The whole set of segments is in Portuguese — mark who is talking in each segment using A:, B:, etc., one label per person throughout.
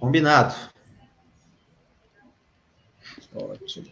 A: Combinado.
B: Ótimo.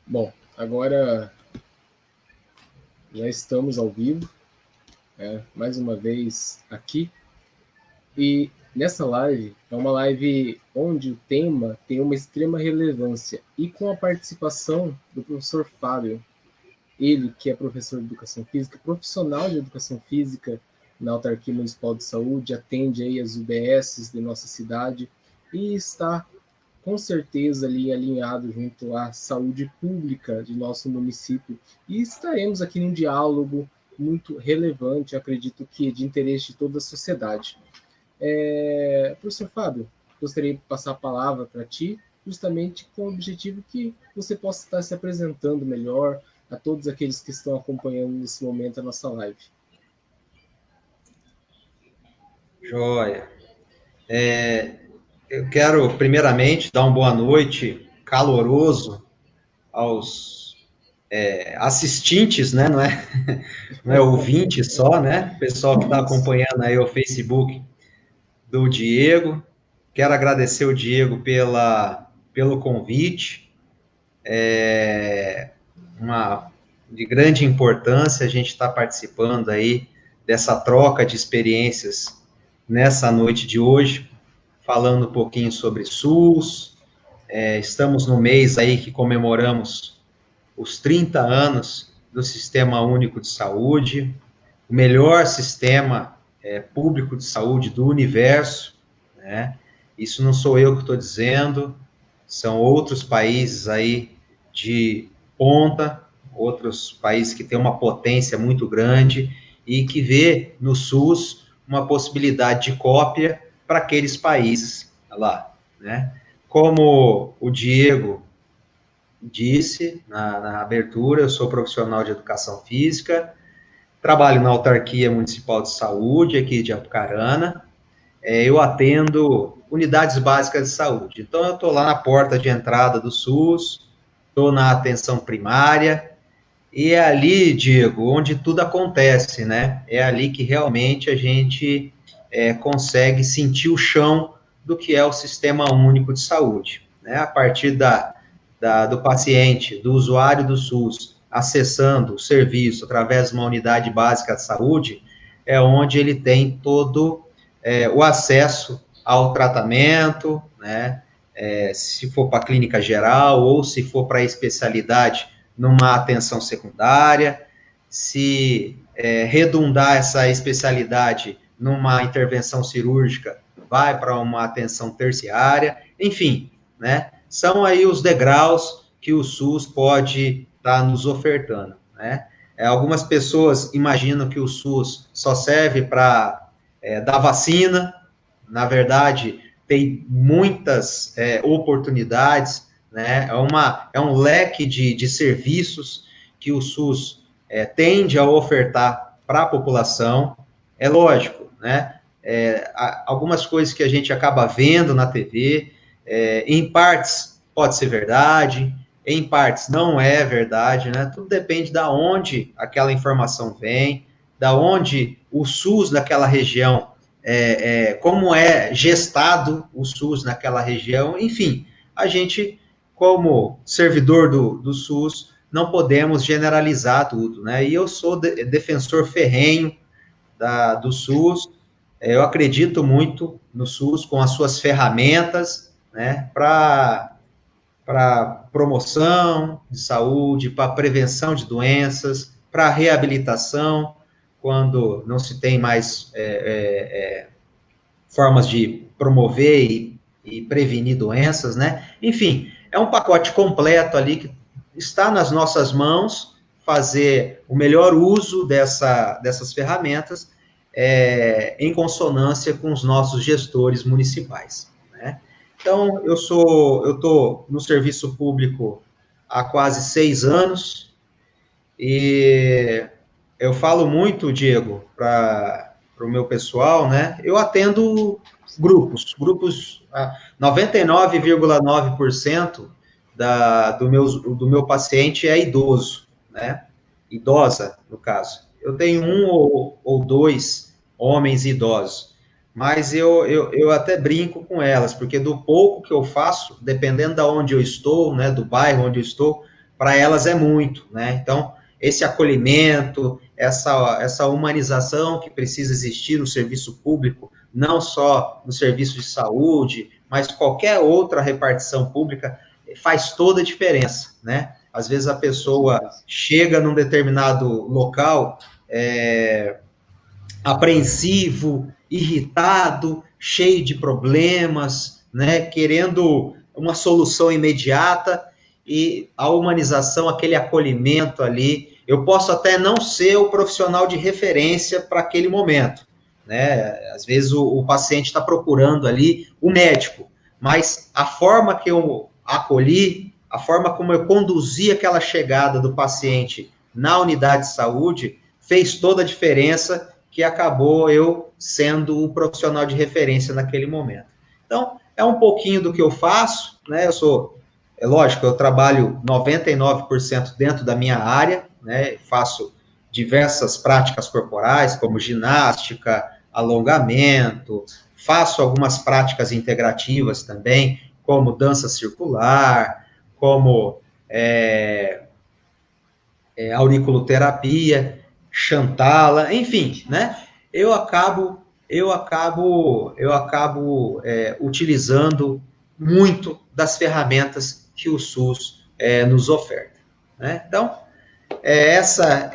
B: Bom, agora já estamos ao vivo, mais uma vez aqui. E nessa live, é uma live onde o tema tem uma extrema relevância e com a participação do professor Fábio, ele que é professor de Educação Física, profissional de Educação Física na Autarquia Municipal de Saúde, atende aí as UBSs de nossa cidade e está com certeza ali alinhado junto à saúde pública de nosso município. E estaremos aqui num diálogo muito relevante, acredito que de interesse de toda a sociedade. Professor Fábio, gostaria de passar a palavra para ti, justamente com o objetivo que você possa estar se apresentando melhor a todos aqueles que estão acompanhando nesse momento a nossa live.
A: Joia. Eu quero, primeiramente, dar uma boa noite caloroso aos assistentes, né? Não é ouvinte só, né? Pessoal que está acompanhando aí o Facebook do Diego. Quero agradecer o Diego pelo convite. De grande importância a gente estar participando aí dessa troca de experiências nessa noite de hoje, falando um pouquinho sobre SUS. Estamos no mês aí que comemoramos os 30 anos do Sistema Único de Saúde, o melhor sistema público de saúde do universo, né? Isso não sou eu que estou dizendo, são outros países aí de ponta, outros países que têm uma potência muito grande e que vê no SUS uma possibilidade de cópia para aqueles países lá, né? Como o Diego disse na abertura, eu sou profissional de educação física, trabalho na Autarquia Municipal de Saúde, aqui de Apucarana. Eu atendo unidades básicas de saúde. Então, eu estou lá na porta de entrada do SUS, estou na atenção primária, e é ali, Diego, onde tudo acontece, né? É ali que realmente a gente consegue sentir o chão do que é o Sistema Único de Saúde, né? A partir do paciente, do usuário do SUS, acessando o serviço através de uma unidade básica de saúde, é onde ele tem todo o acesso ao tratamento, né? Se for para a clínica geral ou se for para a especialidade numa atenção secundária, se redundar essa especialidade numa intervenção cirúrgica, vai para uma atenção terciária, enfim, né? São aí os degraus que o SUS pode estar nos ofertando, né? Algumas pessoas imaginam que o SUS só serve para dar vacina. Na verdade, tem muitas oportunidades, né? É um leque de serviços que o SUS tende a ofertar para a população. É lógico, né? Algumas coisas que a gente acaba vendo na TV, em partes pode ser verdade, em partes não é verdade, né? Tudo depende de onde aquela informação vem, da onde o SUS daquela região, como é gestado o SUS naquela região, enfim, a gente, como servidor do SUS, não podemos generalizar tudo, né? E eu sou defensor ferrenho do SUS, eu acredito muito no SUS com as suas ferramentas, né, para promoção de saúde, para prevenção de doenças, para reabilitação, quando não se tem mais formas de promover e prevenir doenças, né? Enfim, é um pacote completo ali que está nas nossas mãos, fazer o melhor uso dessas ferramentas em consonância com os nossos gestores municipais, né? Então, eu estou no serviço público há quase 6 anos, e eu falo muito, Diego, para o meu pessoal, né? Eu atendo grupos, 99,9% do meu paciente é idoso, né? Idosa, no caso. Eu tenho um ou dois homens idosos, mas eu até brinco com elas, porque do pouco que eu faço, dependendo de onde eu estou, né, do bairro onde eu estou, para elas é muito, né? Então, esse acolhimento, essa humanização que precisa existir no serviço público, não só no serviço de saúde, mas qualquer outra repartição pública, faz toda a diferença, né? Às vezes a pessoa chega num determinado local apreensivo, irritado, cheio de problemas, né? Querendo uma solução imediata, e a humanização, aquele acolhimento ali. Eu posso até não ser o profissional de referência para aquele momento, né? Às vezes o paciente está procurando ali o médico, mas a forma que eu acolhi, a forma como eu conduzi aquela chegada do paciente na unidade de saúde, fez toda a diferença, que acabou eu sendo o profissional de referência naquele momento. Então, é um pouquinho do que eu faço, né? É lógico, eu trabalho 99% dentro da minha área, né? Faço diversas práticas corporais, como ginástica, alongamento, faço algumas práticas integrativas também, como dança circular, como auriculoterapia, Chantala, enfim, né? Eu acabo utilizando muito das ferramentas que o SUS nos oferta, né? Então, essa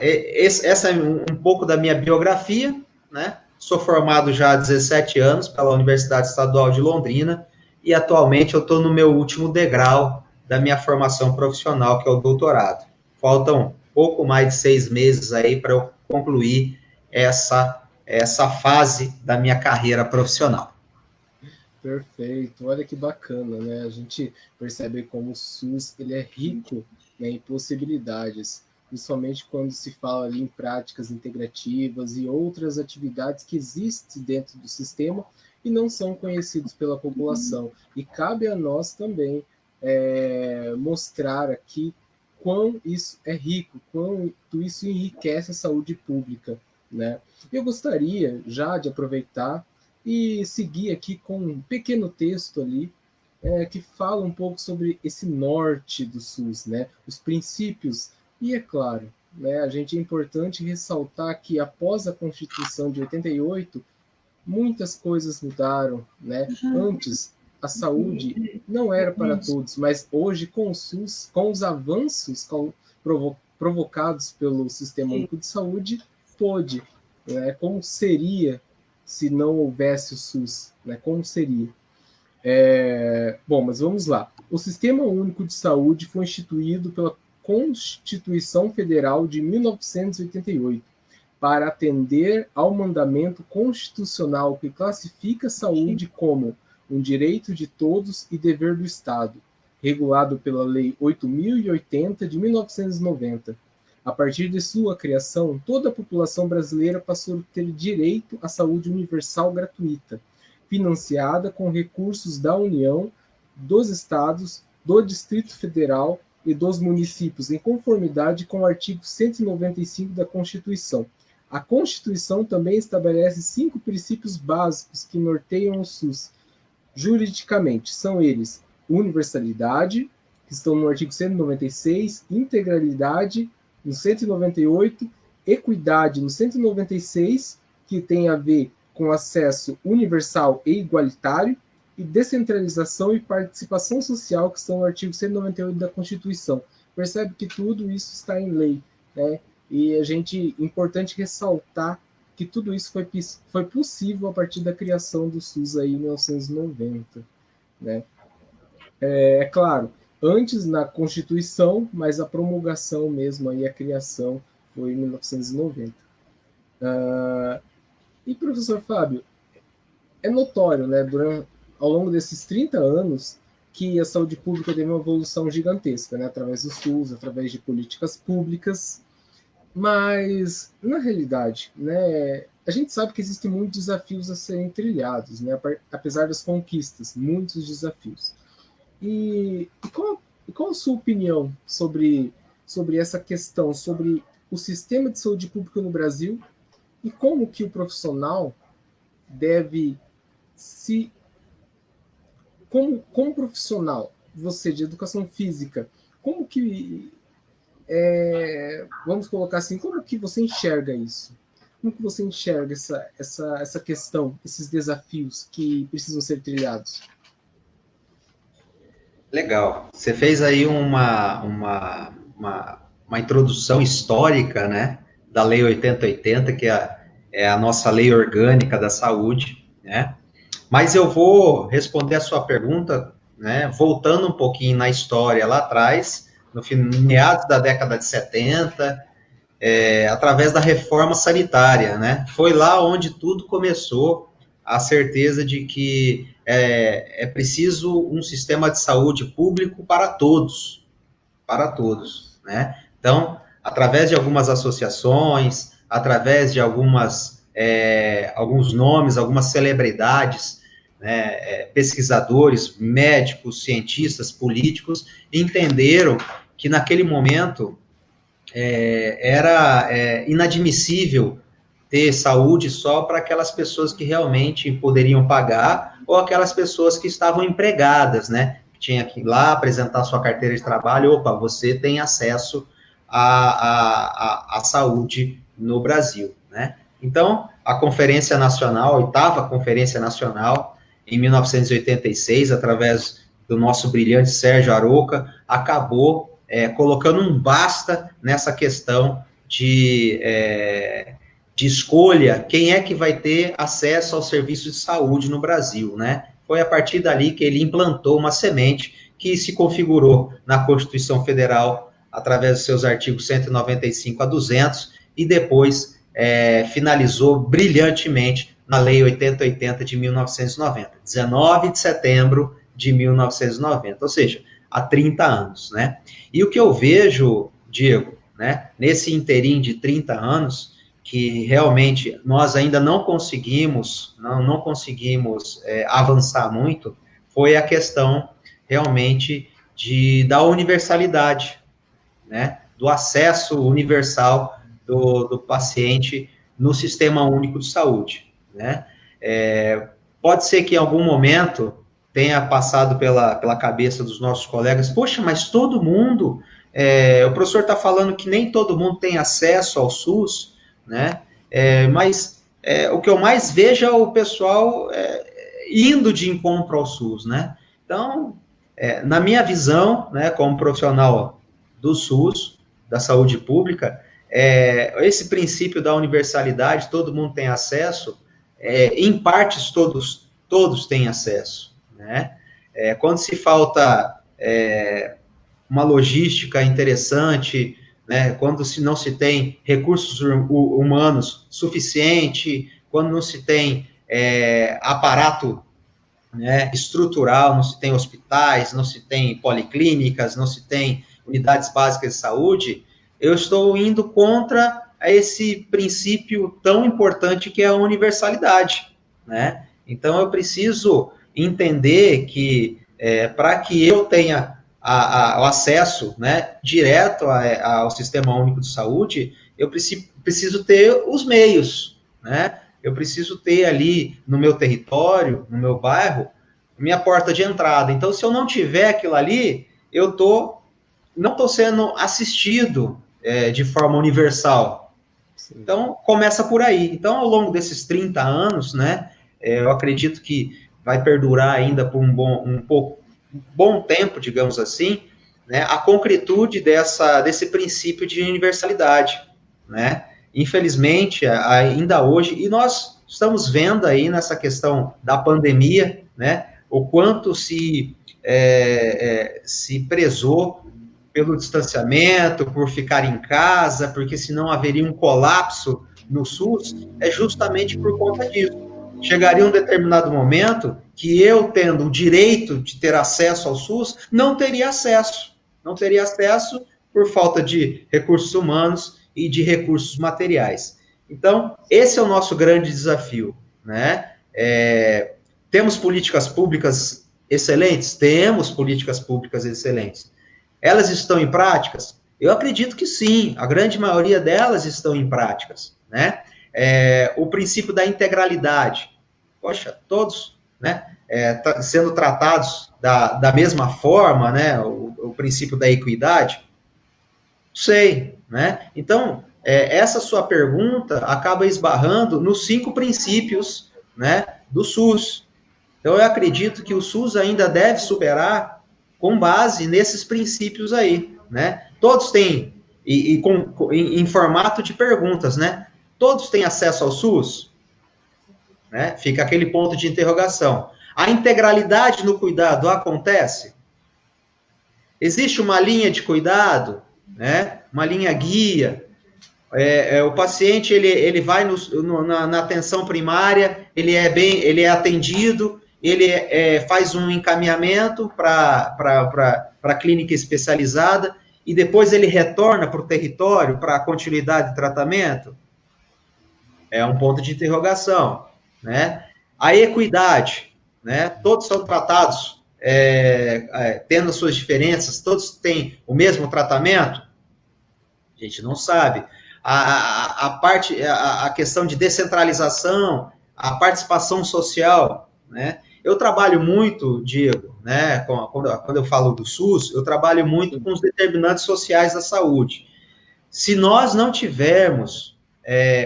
A: é um pouco da minha biografia, né? Sou formado já há 17 anos pela Universidade Estadual de Londrina, e atualmente eu estou no meu último degrau da minha formação profissional, que é o doutorado. Faltam pouco mais de 6 meses aí para eu concluir essa fase da minha carreira profissional.
B: Perfeito, olha que bacana, né? A gente percebe como o SUS ele é rico, né, em possibilidades, principalmente quando se fala ali em práticas integrativas e outras atividades que existem dentro do sistema e não são conhecidos pela população. E cabe a nós também mostrar aqui quão isso é rico, quanto isso enriquece a saúde pública, né? Eu gostaria já de aproveitar e seguir aqui com um pequeno texto ali que fala um pouco sobre esse norte do SUS, né? Os princípios. E é claro, né, a gente é importante ressaltar que após a Constituição de 88, muitas coisas mudaram, né? Antes, a saúde não era para todos, mas hoje, com o SUS, com os avanços provocados pelo Sistema Único de Saúde, pôde, né? Como seria se não houvesse o SUS, né? Como seria? Bom, mas vamos lá. O Sistema Único de Saúde foi instituído pela Constituição Federal de 1988 para atender ao mandamento constitucional que classifica a saúde como um direito de todos e dever do Estado, regulado pela Lei 8.080 de 1990. A partir de sua criação, toda a população brasileira passou a ter direito à saúde universal gratuita, financiada com recursos da União, dos Estados, do Distrito Federal e dos municípios, em conformidade com o artigo 195 da Constituição. A Constituição também estabelece 5 princípios básicos que norteiam o SUS juridicamente. São eles: universalidade, que estão no artigo 196, integralidade, no 198, equidade, no 196, que tem a ver com acesso universal e igualitário, e descentralização e participação social, que estão no artigo 198 da Constituição. Percebe que tudo isso está em lei, né? E importante ressaltar que tudo isso foi possível a partir da criação do SUS aí em 1990, né? É claro, antes na Constituição, mas a promulgação mesmo aí, a criação foi em 1990. E, professor Fábio, é notório, né, ao longo desses 30 anos, que a saúde pública teve uma evolução gigantesca, né, através do SUS, através de políticas públicas, mas, na realidade, né, a gente sabe que existem muitos desafios a serem trilhados, né, apesar das conquistas, muitos desafios. E qual a sua opinião sobre essa questão, sobre o sistema de saúde pública no Brasil e como que o profissional deve se... Como profissional, você de educação física, como que... vamos colocar assim, como que você enxerga isso? Como que você enxerga essa questão, esses desafios que precisam ser trilhados?
A: Legal. Você fez aí uma introdução histórica, né, da Lei 8080, que é a nossa lei orgânica da saúde, né? Mas eu vou responder a sua pergunta, né, voltando um pouquinho na história lá atrás, no meados da década de 70, através da reforma sanitária, né? Foi lá onde tudo começou, a certeza de que é preciso um sistema de saúde público para todos, né? Então, através de algumas associações, através de alguns nomes, algumas celebridades, né, pesquisadores, médicos, cientistas, políticos, entenderam que naquele momento era inadmissível ter saúde só para aquelas pessoas que realmente poderiam pagar ou aquelas pessoas que estavam empregadas, né? Tinha que ir lá apresentar sua carteira de trabalho, opa, você tem acesso à saúde no Brasil, né? Então, a Conferência Nacional, a oitava Conferência Nacional, em 1986, através do nosso brilhante Sérgio Arouca, acabou colocando um basta nessa questão de escolha, quem é que vai ter acesso ao serviço de saúde no Brasil, né? Foi a partir dali que ele implantou uma semente que se configurou na Constituição Federal através dos seus artigos 195 a 200 e depois finalizou brilhantemente na Lei 8080 de 1990, 19 de setembro de 1990, ou seja, há 30 anos, né? E o que eu vejo, Diego, né, nesse interim de 30 anos, que realmente nós ainda não conseguimos avançar muito, foi a questão realmente da universalidade, né, do acesso universal do paciente no Sistema Único de Saúde, né? Pode ser que em algum momento tenha passado pela cabeça dos nossos colegas, poxa, mas todo mundo, o professor está falando que nem todo mundo tem acesso ao SUS, né? Mas o que eu mais vejo é o pessoal indo de encontro ao SUS, né? Então, na minha visão, né, como profissional do SUS, da saúde pública, esse princípio da universalidade, todo mundo tem acesso, em partes todos têm acesso, né? Quando se falta uma logística interessante, né, quando não se tem recursos humanos suficiente, quando não se tem aparato, né, estrutural, não se tem hospitais, não se tem policlínicas, não se tem unidades básicas de saúde, eu estou indo contra esse princípio tão importante que é a universalidade, né? Então, eu preciso entender que, para que eu tenha o acesso, né, direto ao Sistema Único de Saúde, eu preciso ter os meios, né? Eu preciso ter ali no meu território, no meu bairro, minha porta de entrada. Então, se eu não tiver aquilo ali, eu não estou sendo assistido de forma universal. Sim. Então, começa por aí. Então, ao longo desses 30 anos, né, eu acredito que vai perdurar ainda por um bom tempo, digamos assim, né, a concretude desse princípio de universalidade, né? Infelizmente, ainda hoje, e nós estamos vendo aí nessa questão da pandemia, né, o quanto se prezou pelo distanciamento, por ficar em casa, porque senão haveria um colapso no SUS é justamente por conta disso. Chegaria um determinado momento que eu, tendo o direito de ter acesso ao SUS, não teria acesso. Não teria acesso por falta de recursos humanos e de recursos materiais. Então, esse é o nosso grande desafio, né? Temos políticas públicas excelentes? Temos políticas públicas excelentes. Elas estão em práticas? Eu acredito que sim, a grande maioria delas estão em práticas, né? O princípio da integralidade. Poxa, todos, né, sendo tratados da mesma forma, né? O princípio da equidade? Sei, né? Então, essa sua pergunta acaba esbarrando nos 5 princípios, né, do SUS. Então, eu acredito que o SUS ainda deve superar com base nesses princípios aí, né? Todos têm, em formato de perguntas, né? Todos têm acesso ao SUS? Né? Fica aquele ponto de interrogação. A integralidade no cuidado acontece? Existe uma linha de cuidado, né? Uma linha guia? O paciente ele vai na atenção primária, ele é atendido, ele faz um encaminhamento para a clínica especializada e depois ele retorna para o território para a continuidade de tratamento? É um ponto de interrogação, né? A equidade, né? Todos são tratados tendo suas diferenças, todos têm o mesmo tratamento? A gente não sabe. A questão de descentralização, a participação social, né? Eu trabalho muito, Diego, né? Quando eu falo do SUS, eu trabalho muito com os determinantes sociais da saúde. Se nós não tivermos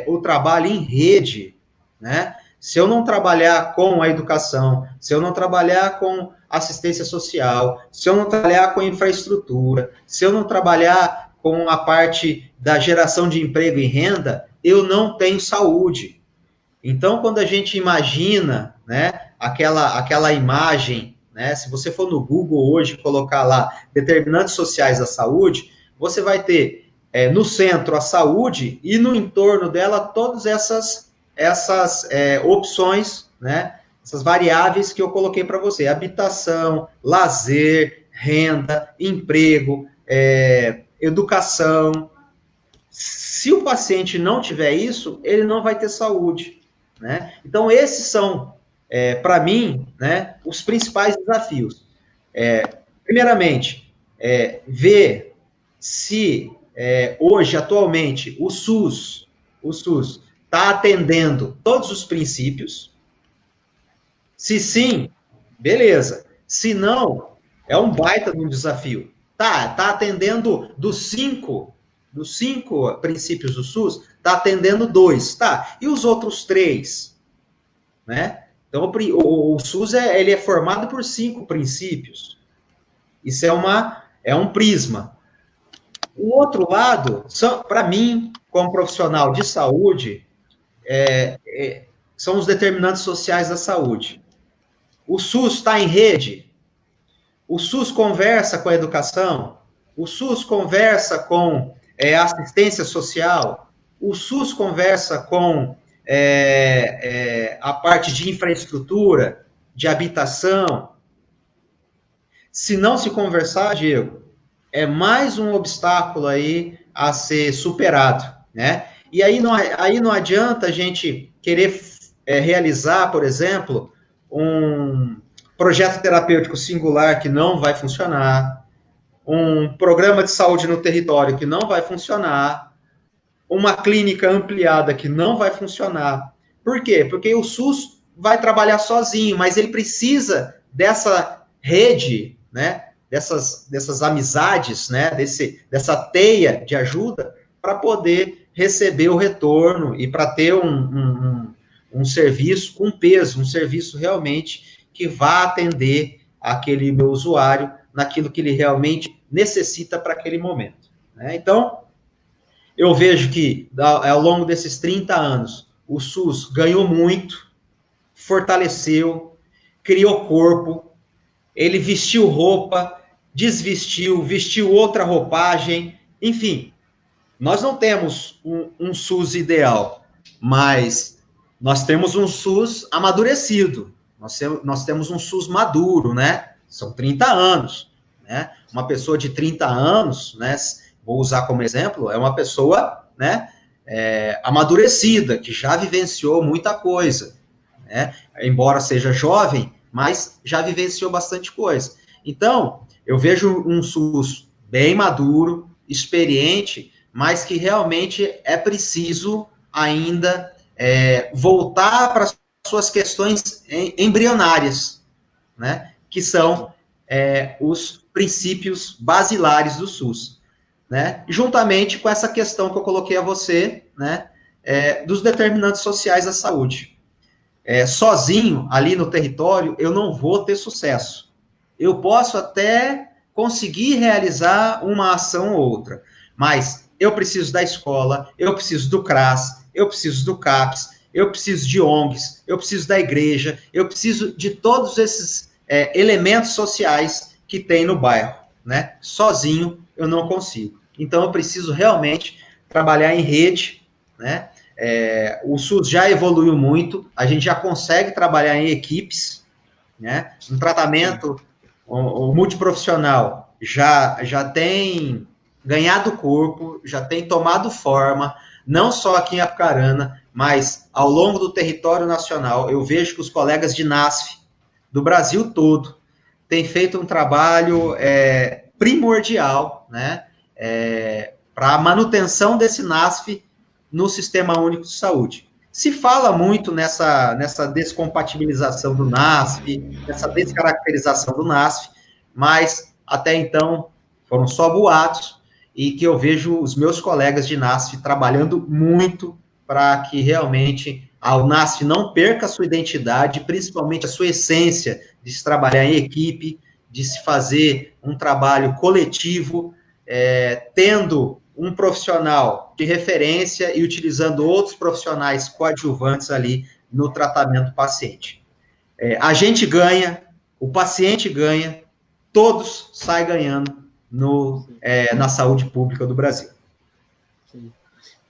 A: o trabalho em rede, né? Se eu não trabalhar com a educação, se eu não trabalhar com assistência social, se eu não trabalhar com infraestrutura, se eu não trabalhar com a parte da geração de emprego e renda, eu não tenho saúde. Então, quando a gente imagina, né, aquela imagem, né, se você for no Google hoje colocar lá determinantes sociais da saúde, você vai ter no centro a saúde e no entorno dela todas essas opções, né, essas variáveis que eu coloquei para você: habitação, lazer, renda, emprego, educação. Se o paciente não tiver isso, ele não vai ter saúde, né? Então, esses são, para mim, né, os principais desafios. Primeiramente, ver se hoje, atualmente, o SUS está atendendo todos os princípios. Se sim, beleza. Se não, é um baita de um desafio. Tá atendendo dos cinco princípios do SUS, está atendendo 2, tá? E os outros 3, né? Então, o SUS ele é formado por 5 princípios. Isso é um prisma. O outro lado, para mim, como profissional de saúde, são os determinantes sociais da saúde. O SUS está em rede? O SUS conversa com a educação? O SUS conversa com assistência social? O SUS conversa com a parte de infraestrutura, de habitação? Se não se conversar, Diego, é mais um obstáculo aí a ser superado, né? E aí não adianta a gente querer realizar, por exemplo, um projeto terapêutico singular que não vai funcionar, um programa de saúde no território que não vai funcionar, uma clínica ampliada que não vai funcionar. Por quê? Porque o SUS vai trabalhar sozinho, mas ele precisa dessa rede, né? Dessas amizades, né? Dessa teia de ajuda para poder receber o retorno e para ter um serviço com peso, um serviço realmente que vá atender aquele meu usuário naquilo que ele realmente necessita para aquele momento, né? Então, eu vejo que ao longo desses 30 anos, o SUS ganhou muito, fortaleceu, criou corpo, ele vestiu roupa, desvestiu, vestiu outra roupagem, enfim, nós não temos um SUS ideal, mas nós temos um SUS amadurecido, nós temos um SUS maduro, né? São 30 anos, né? Uma pessoa de 30 anos, né? Vou usar como exemplo, é uma pessoa, né? Amadurecida, que já vivenciou muita coisa, né? Embora seja jovem, mas já vivenciou bastante coisa. Então, eu vejo um SUS bem maduro, experiente, mas que realmente é preciso ainda voltar para as suas questões embrionárias, né? Que são os princípios basilares do SUS, né? Juntamente com essa questão que eu coloquei a você, né? Dos determinantes sociais da saúde. Sozinho, ali no território, eu não vou ter sucesso. Eu posso até conseguir realizar uma ação ou outra, mas eu preciso da escola, eu preciso do CRAS, eu preciso do CAPS, eu preciso de ONGs, eu preciso da igreja, eu preciso de todos esses elementos sociais que tem no bairro, né? Sozinho eu não consigo. Então eu preciso realmente trabalhar em rede, né? O SUS já evoluiu muito, a gente já consegue trabalhar em equipes, né? Um tratamento o multiprofissional já tem ganhado corpo, já tem tomado forma, não só aqui em Apucarana, mas ao longo do território nacional. Eu vejo que os colegas de NASF, do Brasil todo, têm feito um trabalho primordial, né, para a manutenção desse NASF no Sistema Único de Saúde. Se fala muito nessa descompatibilização do NASF, nessa descaracterização do NASF, mas até então foram só boatos, e que eu vejo os meus colegas de NASF trabalhando muito para que realmente o NASF não perca a sua identidade, principalmente a sua essência de se trabalhar em equipe, de se fazer um trabalho coletivo, tendo um profissional de referência e utilizando outros profissionais coadjuvantes ali no tratamento do paciente. A gente ganha, o paciente ganha, todos saem ganhando na saúde pública do Brasil.
B: Sim.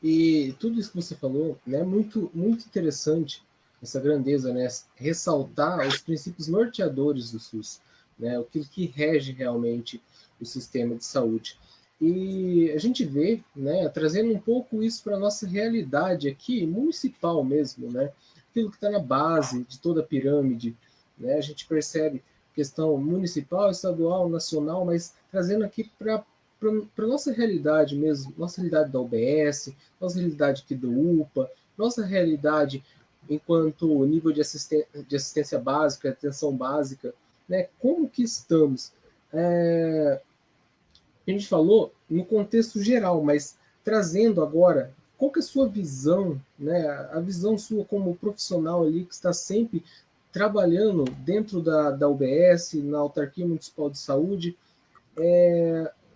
B: E tudo isso que você falou, né, muito, muito interessante, essa grandeza, né, ressaltar os princípios norteadores do SUS, né, aquilo que rege realmente o sistema de saúde. E a gente vê, né, trazendo um pouco isso para a nossa realidade aqui, municipal mesmo, né, aquilo que está na base de toda a pirâmide, né, a gente percebe questão municipal, estadual, nacional, mas trazendo aqui para a nossa realidade mesmo, nossa realidade da UBS, nossa realidade aqui do UPA, nossa realidade enquanto nível de assistência básica, atenção básica, né, como que estamos? A gente falou no contexto geral, mas trazendo agora, qual que é a sua visão, né, a visão sua como profissional ali que está sempre trabalhando dentro da UBS, na Autarquia Municipal de Saúde,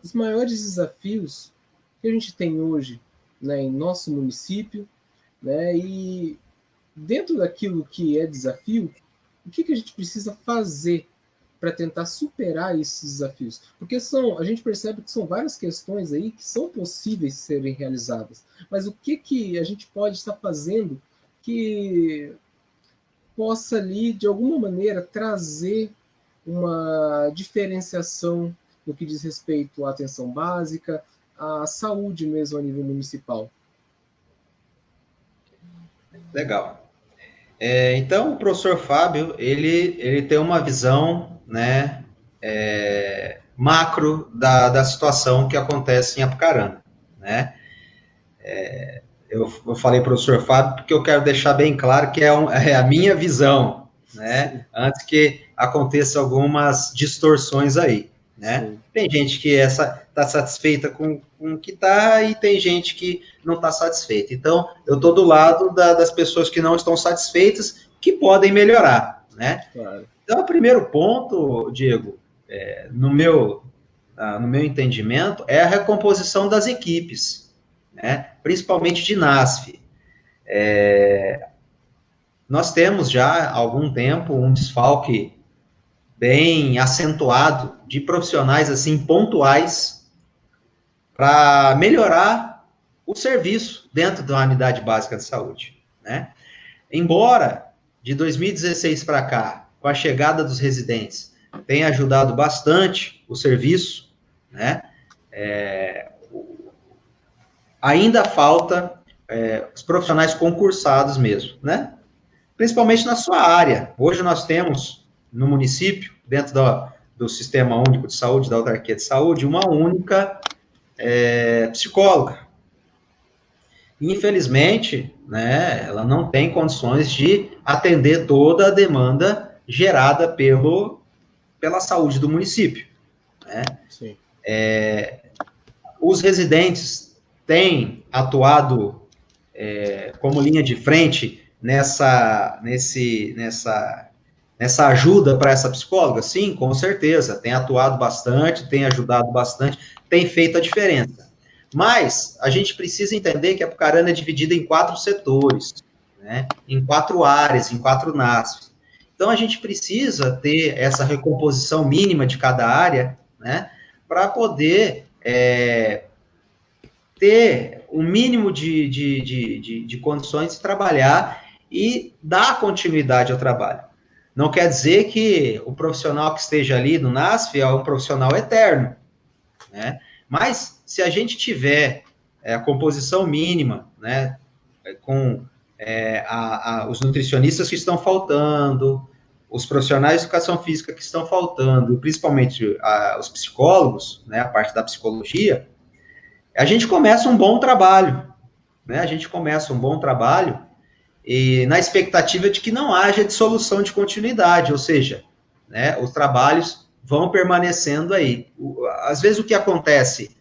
B: os maiores desafios que a gente tem hoje, né, em nosso município, né, e dentro daquilo que é desafio, o que a gente precisa fazer para tentar superar esses desafios? Porque a gente percebe que são várias questões aí que são possíveis de serem realizadas, mas o que a gente pode estar fazendo que possa ali, de alguma maneira, trazer uma diferenciação no que diz respeito à atenção básica, à saúde mesmo a nível municipal?
A: Legal. Então, o professor Fábio, ele tem uma visão, né, macro da situação que acontece em Apucarana, né? Eu falei professor Fábio porque eu quero deixar bem claro que é a minha visão, né? Antes que aconteçam algumas distorções aí, né? Sim. Tem gente que está satisfeita com o que está e tem gente que não está satisfeita. Então, eu estou do lado das pessoas que não estão satisfeitas, que podem melhorar, né? Claro. Então, o primeiro ponto, Diego, no meu entendimento, é a recomposição das equipes, né? Principalmente de NASF. Nós temos já há algum tempo um desfalque bem acentuado de profissionais assim pontuais para melhorar o serviço dentro da unidade básica de saúde, né? Embora de 2016 para cá, com a chegada dos residentes, tenha ajudado bastante o serviço, né? Ainda falta os profissionais concursados mesmo, né? Principalmente na sua área. Hoje nós temos no município, dentro do Sistema Único de Saúde, da Autarquia de Saúde, uma única psicóloga. Infelizmente, né, ela não tem condições de atender toda a demanda gerada pela saúde do município, né? Sim. Os residentes têm atuado como linha de frente nessa ajuda para essa psicóloga? Sim, com certeza, tem atuado bastante, tem ajudado bastante, tem feito a diferença. Mas a gente precisa entender que a Apucarana é dividida em 4 setores, né? Em 4 áreas, em 4 NASFs. Então a gente precisa ter essa recomposição mínima de cada área, né? Para poder ter o mínimo de condições de trabalhar e dar continuidade ao trabalho. Não quer dizer que o profissional que esteja ali no NASF é um profissional eterno, né? Mas, se a gente tiver a composição mínima, né, com os nutricionistas que estão faltando, os profissionais de educação física que estão faltando, principalmente os psicólogos, né, a parte da psicologia, a gente começa um bom trabalho, né? A gente começa um bom trabalho e na expectativa de que não haja dissolução de continuidade, ou seja, né, os trabalhos vão permanecendo aí. Às vezes o que acontece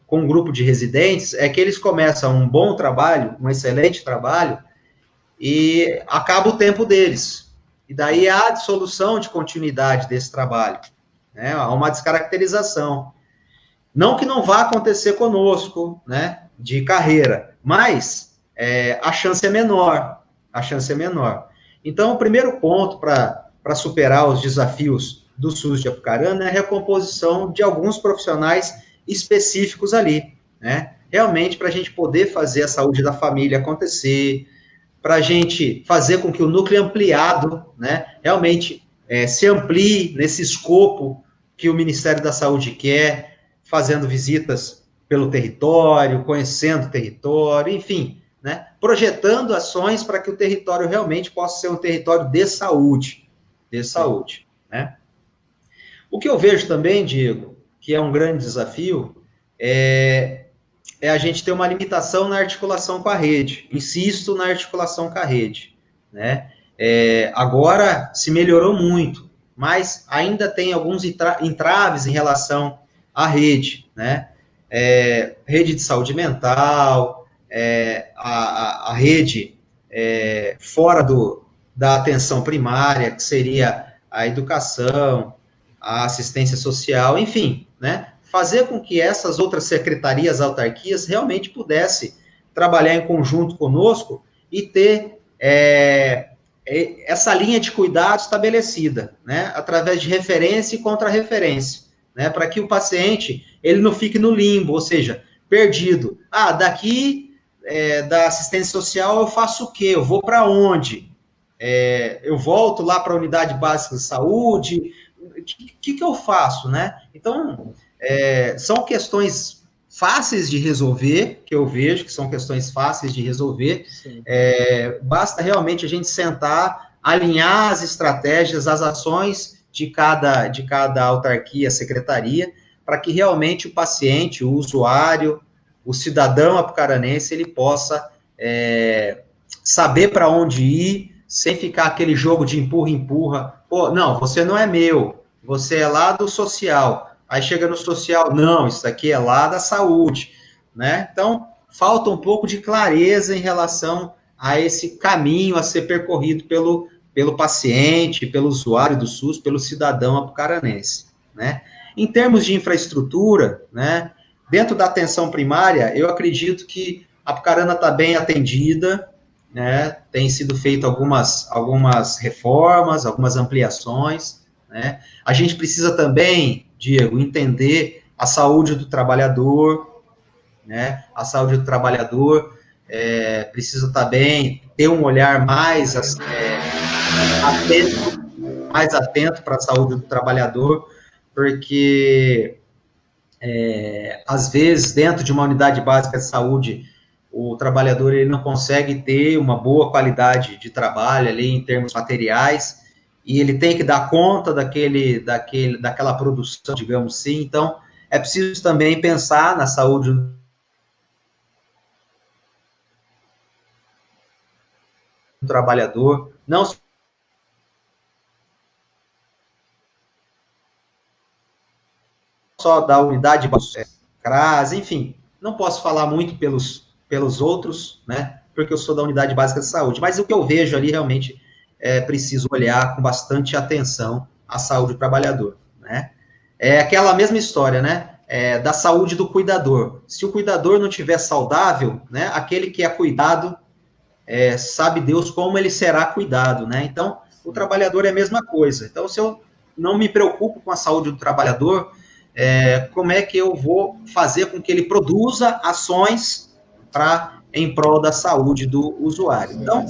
A: com um grupo de residentes é que eles começam um bom trabalho, um excelente trabalho, e acaba o tempo deles. E daí há a dissolução de continuidade desse trabalho, né? Há uma descaracterização. Não que não vá acontecer conosco, né, de carreira, mas a chance é menor. A chance é menor. Então, o primeiro ponto para superar os desafios do SUS de Apucarana é a recomposição de alguns profissionais específicos ali, né? Realmente para a gente poder fazer a saúde da família acontecer, para a gente fazer com que o núcleo ampliado, né, realmente se amplie nesse escopo que o Ministério da Saúde quer, fazendo visitas pelo território, conhecendo o território, enfim, né, projetando ações para que o território realmente possa ser um território de saúde, né? O que eu vejo também, Diego, que é um grande desafio, é a gente ter uma limitação na articulação com a rede. Insisto na articulação com a rede, né? Agora se melhorou muito, mas ainda tem alguns entraves em relação à rede, né? Rede de saúde mental, a rede fora da atenção primária, que seria a educação, a assistência social, enfim, né? Fazer com que essas outras secretarias, autarquias, realmente pudessem trabalhar em conjunto conosco e ter essa linha de cuidado estabelecida, né? Através de referência e contra-referência, né? Para que o paciente, ele não fique no limbo, ou seja, perdido. Daqui da assistência social eu faço o quê? Eu vou para onde? Eu volto lá para a unidade básica de saúde? O que eu faço, né? Então, são questões fáceis de resolver, que eu vejo que são questões fáceis de resolver. Basta realmente a gente sentar, alinhar as estratégias, as ações de cada autarquia, secretaria, para que realmente o paciente, o usuário, o cidadão apucaranense, ele possa saber para onde ir, sem ficar aquele jogo de empurra-empurra. Pô, não, você não é meu, você é lá do social. Aí chega no social, não, isso aqui é lá da saúde, né? Então, falta um pouco de clareza em relação a esse caminho a ser percorrido pelo paciente, pelo usuário do SUS, pelo cidadão apucaranense, né? Em termos de infraestrutura, né, dentro da atenção primária, eu acredito que a Apucarana está bem atendida, né? Tem sido feito algumas reformas, algumas ampliações, né? A gente precisa também, Diego, entender a saúde do trabalhador, né? A saúde do trabalhador, precisa estar bem, ter um olhar mais atento para a saúde do trabalhador, porque às vezes dentro de uma unidade básica de saúde o trabalhador ele não consegue ter uma boa qualidade de trabalho ali em termos materiais e ele tem que dar conta daquela produção, digamos assim. Então é preciso também pensar na saúde do trabalhador, não só da unidade CRAS, enfim, não posso falar muito pelos outros, né, porque eu sou da unidade básica de saúde, mas o que eu vejo ali realmente é preciso olhar com bastante atenção a saúde do trabalhador, né. É aquela mesma história, né, da saúde do cuidador. Se o cuidador não estiver saudável, né, aquele que é cuidado, sabe Deus como ele será cuidado, né? Então, o trabalhador é a mesma coisa. Então, se eu não me preocupo com a saúde do trabalhador, como é que eu vou fazer com que ele produza ações em prol da saúde do usuário? Então,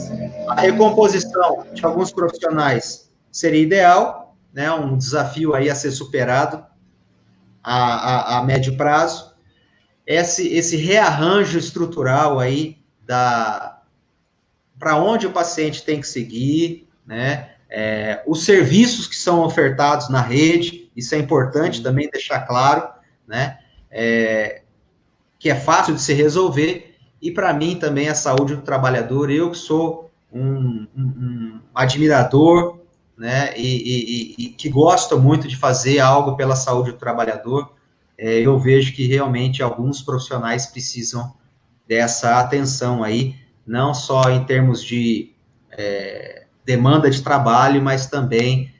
A: a recomposição de alguns profissionais seria ideal, né? Um desafio aí a ser superado a médio prazo. Esse rearranjo estrutural aí para onde o paciente tem que seguir, né? Os serviços que são ofertados na rede, isso é importante também deixar claro, né? Que é fácil de se resolver, e para mim também a saúde do trabalhador, eu que sou um admirador, né? E que gosto muito de fazer algo pela saúde do trabalhador, eu vejo que realmente alguns profissionais precisam dessa atenção aí, não só em termos de demanda de trabalho, mas também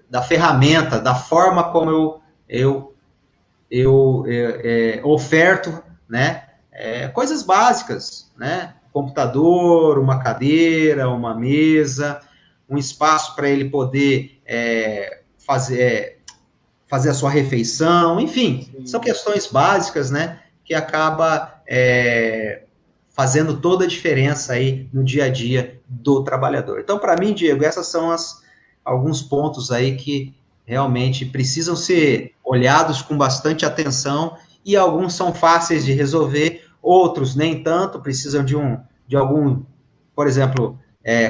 A: da ferramenta, da forma como eu oferto, né, coisas básicas, né, computador, uma cadeira, uma mesa, um espaço para ele poder fazer a sua refeição, enfim, são questões básicas, né, que acaba fazendo toda a diferença aí no dia a dia do trabalhador. Então, para mim, Diego, essas são alguns pontos aí que realmente precisam ser olhados com bastante atenção, e alguns são fáceis de resolver, outros nem tanto, precisam de algum, por exemplo,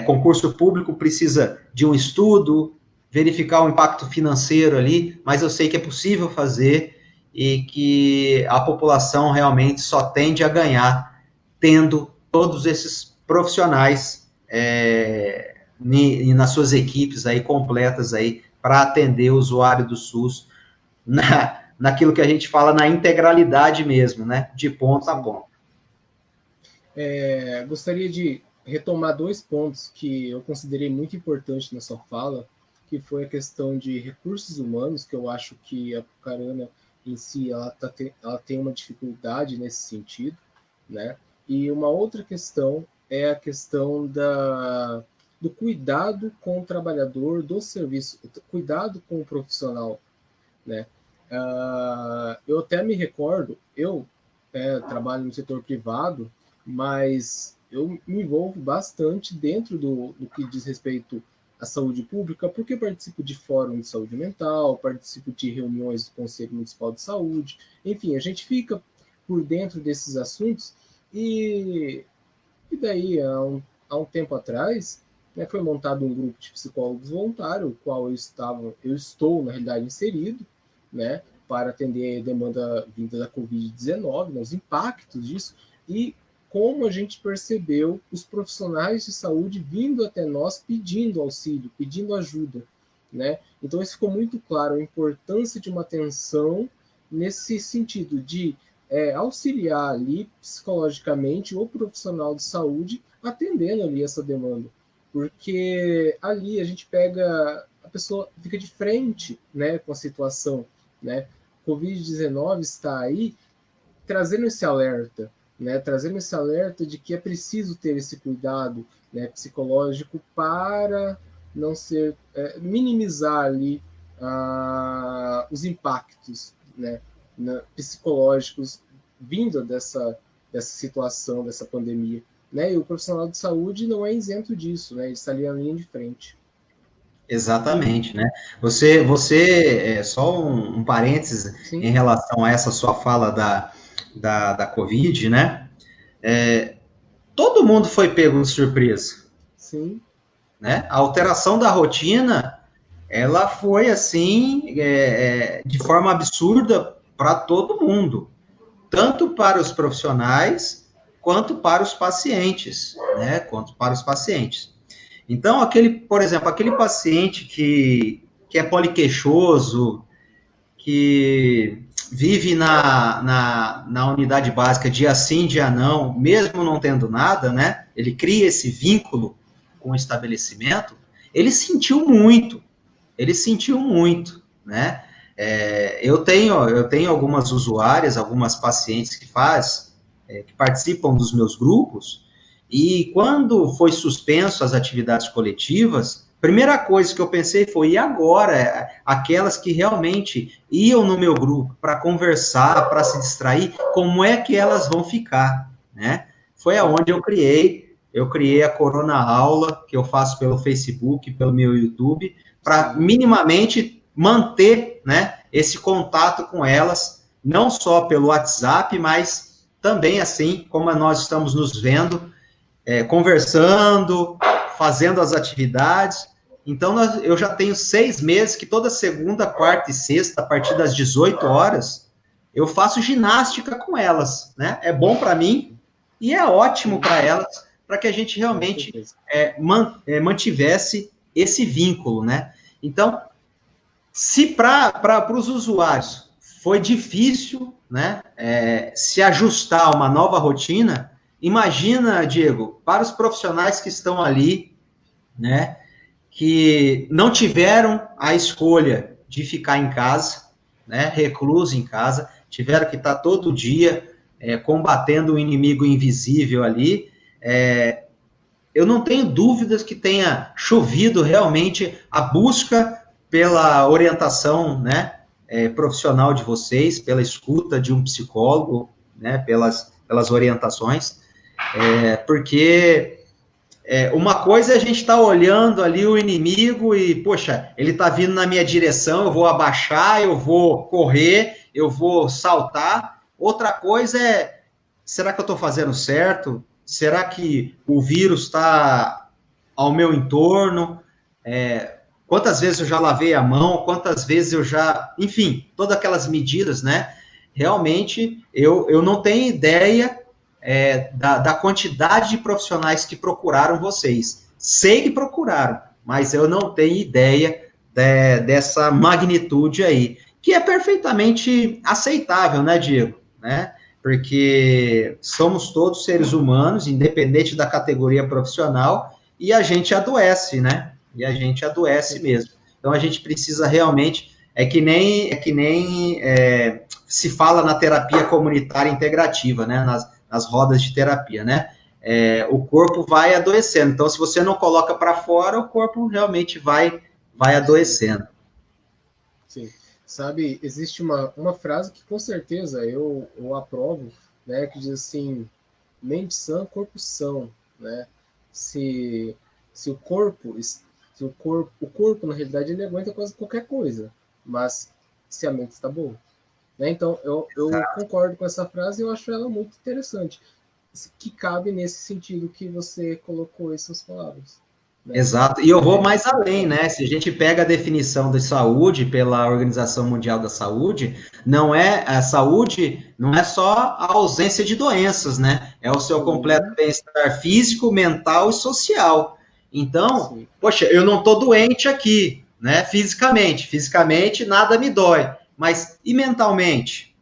A: concurso público precisa de um estudo, verificar o impacto financeiro ali, mas eu sei que é possível fazer e que a população realmente só tende a ganhar tendo todos esses profissionais nas suas equipes aí completas aí para atender o usuário do SUS naquilo que a gente fala na integralidade mesmo, né, de ponta a ponta.
B: Gostaria de retomar dois pontos que eu considerei muito importantes na sua fala, que foi a questão de recursos humanos, que eu acho que a Apucarana em si ela tem uma dificuldade nesse sentido, né? E uma outra questão é a questão do cuidado com o trabalhador do serviço, cuidado com o profissional, né? Eu até me recordo, eu trabalho no setor privado, mas eu me envolvo bastante dentro do que diz respeito à saúde pública, porque participo de fórum de saúde mental, participo de reuniões do Conselho Municipal de Saúde, enfim, a gente fica por dentro desses assuntos, e daí, há um tempo atrás, né, foi montado um grupo de psicólogos voluntários, o qual eu estou, na realidade, inserido, né, para atender a demanda vinda da Covid-19, né, os impactos disso, e como a gente percebeu os profissionais de saúde vindo até nós pedindo auxílio, pedindo ajuda, né? Então, isso ficou muito claro, a importância de uma atenção nesse sentido de auxiliar ali psicologicamente o profissional de saúde atendendo ali essa demanda, porque ali a gente pega, a pessoa fica de frente, né, com a situação, né? Covid-19 está aí trazendo esse alerta, né, trazendo esse alerta de que é preciso ter esse cuidado, né, psicológico para não ser minimizar ali os impactos, né, psicológicos vindo dessa situação, dessa pandemia. Né? E o profissional de saúde não é isento disso, né? Ele está ali na linha de frente.
A: Exatamente, né? Só um parênteses
B: Sim.
A: em relação a essa sua fala da Covid, né? Todo mundo foi pego de surpresa.
B: Sim.
A: Né? A alteração da rotina, ela foi assim, de forma absurda para todo mundo, tanto para os profissionais quanto para os pacientes, né? Quanto para os pacientes. Então, por exemplo, aquele paciente que é poliqueixoso, que vive na unidade básica dia sim, dia não, mesmo não tendo nada, né? Ele cria esse vínculo com o estabelecimento, ele sentiu muito, né? Eu tenho algumas usuárias, algumas pacientes que participam dos meus grupos, e quando foi suspenso as atividades coletivas, primeira coisa que eu pensei foi, e agora? Aquelas que realmente iam no meu grupo para conversar, para se distrair, como é que elas vão ficar, né? Foi aonde eu criei a Corona Aula, que eu faço pelo Facebook, pelo meu YouTube, para minimamente manter, né, esse contato com elas, não só pelo WhatsApp, mas também assim, como nós estamos nos vendo, conversando, fazendo as atividades. Então, eu já tenho 6 meses que toda segunda, quarta e sexta, a partir das 18 horas, eu faço ginástica com elas, né? É bom para mim e é ótimo para elas, para que a gente realmente mantivesse esse vínculo, né? Então, se para os usuários foi difícil, né, se ajustar a uma nova rotina, imagina, Diego, para os profissionais que estão ali, né, que não tiveram a escolha de ficar em casa, né, recluso em casa, tiveram que estar todo dia combatendo um inimigo invisível ali. Eu não tenho dúvidas que tenha chovido realmente a busca pela orientação, né, profissional de vocês, pela escuta de um psicólogo, né, pelas orientações, porque uma coisa é a gente estar olhando ali o inimigo e, poxa, ele está vindo na minha direção, eu vou abaixar, eu vou correr, eu vou saltar. Outra coisa é, será que eu estou fazendo certo? Será que o vírus está ao meu entorno? Quantas vezes eu já lavei a mão? Quantas vezes eu já... Enfim, todas aquelas medidas, né? Realmente, eu não tenho ideia da quantidade de profissionais que procuraram vocês. Sei que procuraram, mas eu não tenho ideia dessa magnitude aí, que é perfeitamente aceitável, né, Diego? Né? Porque somos todos seres humanos, independente da categoria profissional, e a gente adoece, né? E a gente adoece mesmo. Então a gente precisa realmente, é que nem se fala na terapia comunitária integrativa, né? Nas rodas de terapia, né? O corpo vai adoecendo. Então, se você não coloca para fora, o corpo realmente vai adoecendo.
B: Sim. Sabe, existe uma frase que com certeza eu aprovo, né? Que diz assim, mente sã, corpo são, né? Se o corpo na realidade ele aguenta quase qualquer coisa, mas se a mente está boa, né? Então eu concordo com essa frase e eu acho ela muito interessante, que cabe nesse sentido que você colocou essas palavras. Né?
A: Exato, e eu vou mais além, né? Se a gente pega a definição de saúde pela Organização Mundial da Saúde, a saúde não é só a ausência de doenças, né? É o seu completo bem-estar físico, mental e social. Então, poxa, eu não estou doente aqui, né? Fisicamente nada me dói, mas e mentalmente,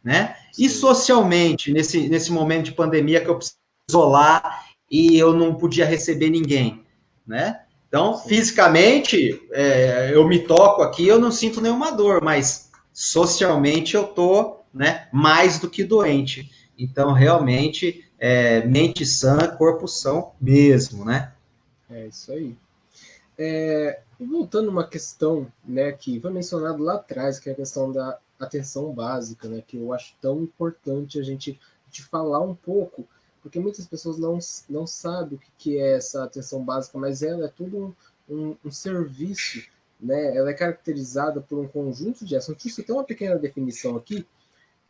A: né? E socialmente, nesse momento de pandemia que eu preciso isolar e eu não podia receber ninguém, né? Então, fisicamente, eu me toco aqui, eu não sinto nenhuma dor, mas socialmente eu tô, né, mais do que doente. Então, realmente, mente sã, corpo são mesmo, né?
B: É isso aí. E voltando a uma questão, né, que foi mencionado lá atrás, que é a questão da atenção básica, né, que eu acho tão importante a gente de falar um pouco, porque muitas pessoas não sabem o que é essa atenção básica, mas ela é todo um serviço, né? Ela é caracterizada por um conjunto de ações. Isso tem uma pequena definição aqui,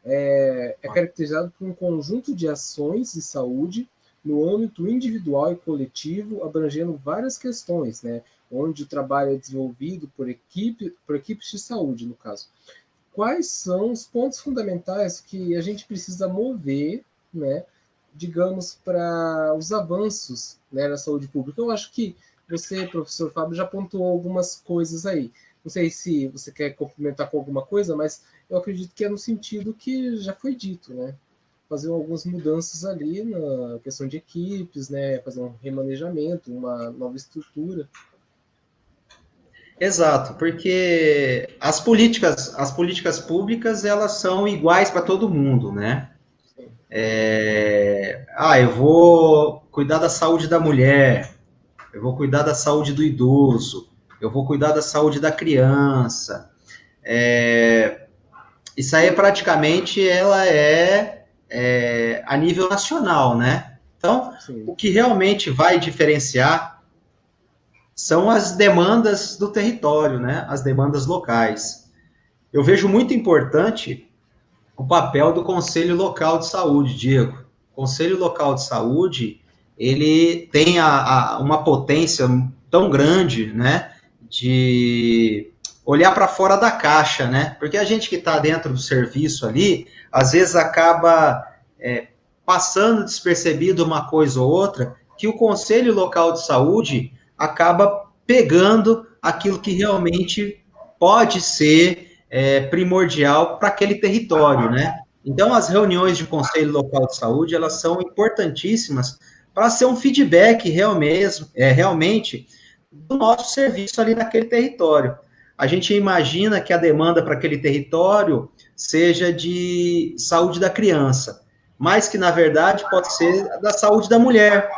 B: é caracterizado por um conjunto de ações de saúde no âmbito individual e coletivo, abrangendo várias questões, né? Onde o trabalho é desenvolvido por equipes de saúde, no caso. Quais são os pontos fundamentais que a gente precisa mover, né, digamos, para os avanços, né, na saúde pública? Eu acho que você, professor Fábio, já apontou algumas coisas aí. Não sei se você quer complementar com alguma coisa, mas eu acredito que é no sentido que já foi dito, né? Fazer algumas mudanças ali na questão de equipes, né? Fazer um remanejamento, uma nova estrutura.
A: Exato, porque as políticas públicas, elas são iguais para todo mundo, né? Eu vou cuidar da saúde da mulher, eu vou cuidar da saúde do idoso, eu vou cuidar da saúde da criança. Isso aí praticamente ela é a nível nacional, né? Então,
B: Sim.
A: o que realmente vai diferenciar são as demandas do território, né? As demandas locais. Eu vejo muito importante o papel do Conselho Local de Saúde, Diego. O Conselho Local de Saúde, ele tem uma potência tão grande, né, de olhar para fora da caixa, né, porque a gente que está dentro do serviço ali, às vezes acaba passando despercebido uma coisa ou outra, que o Conselho Local de Saúde acaba pegando aquilo que realmente pode ser primordial para aquele território, né? Então, as reuniões de Conselho Local de Saúde, elas são importantíssimas para ser um feedback realmente do nosso serviço ali naquele território. A gente imagina que a demanda para aquele território seja de saúde da criança, mas que, na verdade, pode ser da saúde da mulher,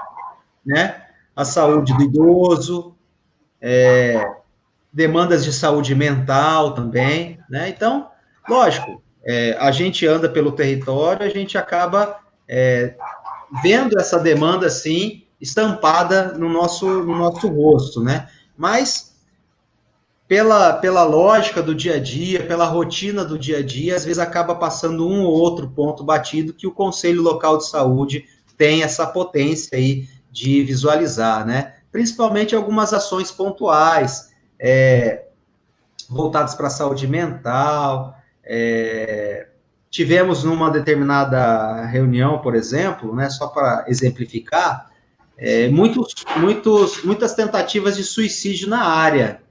A: né? A saúde do idoso, demandas de saúde mental também, né? Então, lógico, a gente anda pelo território, a gente acaba vendo essa demanda, assim, estampada no nosso rosto, né? Mas, pela lógica do dia a dia, pela rotina do dia a dia, às vezes acaba passando um ou outro ponto batido que o Conselho Local de Saúde tem essa potência aí de visualizar, né? Principalmente algumas ações pontuais, voltadas para a saúde mental. Tivemos numa determinada reunião, por exemplo, né, só para exemplificar, muitas tentativas de suicídio na área,